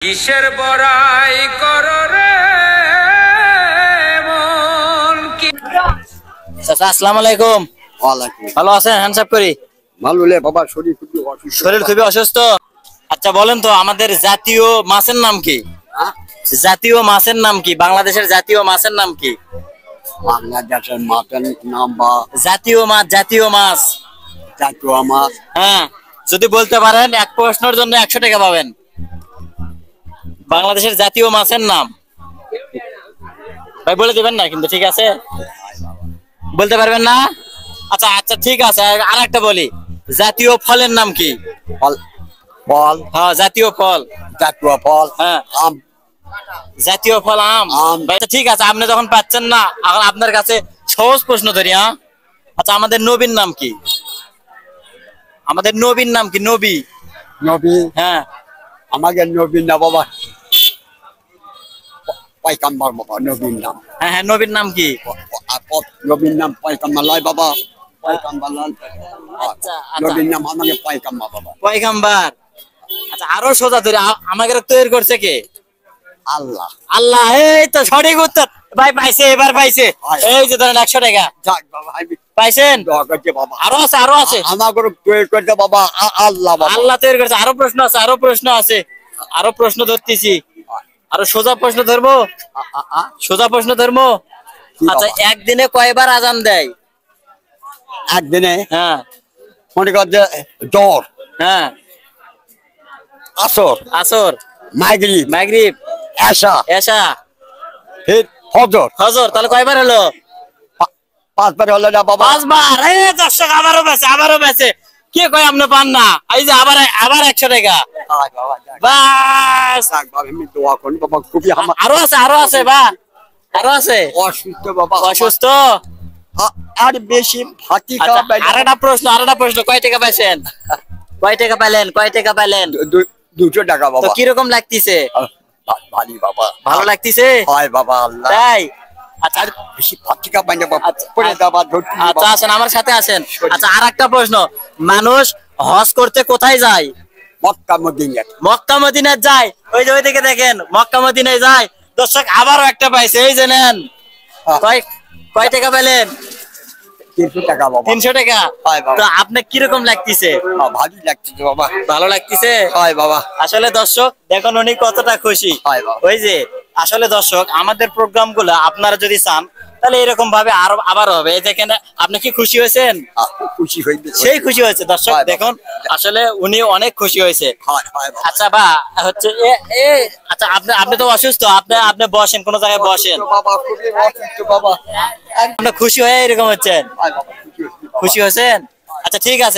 কিসের বড়াই করো রে মন কি। চাচা আসসালামু আলাইকুম। ওয়ালাইকুম। ভালো আছেন? হ্যান্ডসাপ করি। ভালো লে বাবা, শরীর খুবই অসুস্থ। শরীর খুবই অসুস্থ। আচ্ছা বলেন তো আমাদের জাতীয় মাছের নাম কি? জাতীয় মাছের নাম কি? বাংলাদেশের জাতীয় মাছের নাম কি? বাংলাদেশের মাছের নাম বা জাতীয় মাছ, জাতীয় মাছ। জাতীয় মাছ। হ্যাঁ, যদি বলতে পারেন এক প্রশ্নের জন্য 100 টাকা পাবেন। বাংলাদেশের জাতীয় মাছের নাম ভাই বলে দিবেন না কিন্তু, ঠিক আছে? বলতে পারবেন না? আচ্ছা আচ্ছা ঠিক আছে, আর একটা বলি, জাতীয় ফলের নাম কি? ফল। ফল। হ্যাঁ, জাতীয় ফল। জাতীয় ফল। হ্যাঁ, আম। জাতীয় ফল আম। আম। ভাই ঠিক আছে, আপনি যখন পাচ্ছেন না, এখন আপনার কাছে সহজ প্রশ্ন ধরি। হ্যাঁ, আচ্ছা আমাদের নবীর নাম কি? আমাদের নবীর নাম কি? নবী। নবী। হ্যাঁ, আমাদের নবীর নাম বাবা পয়গম্বর বাবা, নবীর নাম। হ্যাঁ হ্যাঁ, নবীর নাম কি? নবীর নাম পয়গম্বর লাই বাবা, পয়গম্বর লাল। আচ্ছা নবীর নাম আমাদের পয়গম্বর বাবা। পয়গম্বর। আচ্ছা আরো সোজা ধরে, আমাদের তৈরি করছে কে? আল্লাহ। আল্লাহ। এই তো সঠিক উত্তর ভাই, পাইছে, এবার পাইছে। এই যে ধরেন 100 টাকা যাক বাবা, আমি পাইছেন। দোয়া করছি বাবা। আরো আছে, আরো আছে। আমাকে তৈরি করতে বাবা আল্লাহ বাবা। আল্লাহ তৈরি করছে। আরো প্রশ্ন আছে, আরো প্রশ্ন আছে, আরো প্রশ্ন ধরতেছি। আরো সোজা প্রশ্ন ধরবো, সোজা প্রশ্ন ধরবো। আচ্ছা একদিনে কয়বার আজান দেয়? একদিনে হ্যাঁ মনে কর যে জ্বর, হ্যাঁ, আসর, আসর, মাগরিব, মাগরিব, এশা, এশা, ফির ফজর। ফজর। তাহলে কয়বার হলো? 5 বার হলো না বাবা? 5 বার। এই দর্শক আবারও বেঁচে, আবারও বেঁচে। কে কয় আপনি পান না? এই যে আবার আবার 100 টাকা। বাস। আমি দোয়া করি বাবা, খুবই আমার আরো আছে, আরো আছে বা আরো আছে। অসুস্থ বাবা, অসুস্থ। আর বেশি ভাতি আচ্ছা, খাওয়া পাই না। আরেকটা প্রশ্ন, আরেকটা প্রশ্ন। কয় টাকা পাইছেন? কয় টাকা পাইলেন? কয় টাকা পাইলেন? 200 টাকা তো বাবা। কিরকম লাগতেছে? ভালো বাবা, ভালো লাগতেছে? হয় বাবা আল্লাহ। তাই? আচ্ছা আর বেশি ভাতি খাওয়া পাই না বাবা, পরে দাবা ধরছি আচ্ছা, বাবা। আসেন আমার সাথে আসেন। আচ্ছা আরেকটা প্রশ্ন, মানুষ হজ করতে কোথায় যায়? Mecca Medina. মক্কা মদিনায় যায়। ওই যে ওইদিকে দেখেন, মক্কা মদিনায় যায়। দর্শক আবারও একটা পাইছে, এই যে নেন। কয় কয় টাকা পেলেন? 300 টাকা বাবা। 300 টাকা। হয় বাবা। তো আপনার কিরকম লাগতেছে? ভালো লাগছে বাবা। ভালো লাগতেছে? হয় বাবা। আসলে দর্শক দেখুন উনি কতটা খুশি। হয় বাবা। ওই যে আসলে দর্শক আমাদের প্রোগ্রাম গুলো আপনারা যদি চান তাহলে এরকম ভাবে আরো আবার হবে। এই দেখেন, আপনি কি খুশি হয়েছেন? খুশি হয়েছে, সেই খুশি হয়েছে দর্শক। হয় বাবা। দেখুন আসলে উনি অনেক খুশি হয়েছে। হয় হয় বাবা। আচ্ছা বা হচ্ছে আচ্ছা আপনি আপনি তো অসুস্থ, আপনি আপনি বসেন, কোন জায়গায় বসেন। বাবা খুবই অসুস্থ বাবা। আপনি খুশি হয়ে এরকম হচ্ছেন? হয় বাবা, খুশি হয়েছি বাবা। খুশি হয়েছেন? আচ্ছা ঠিক আছে।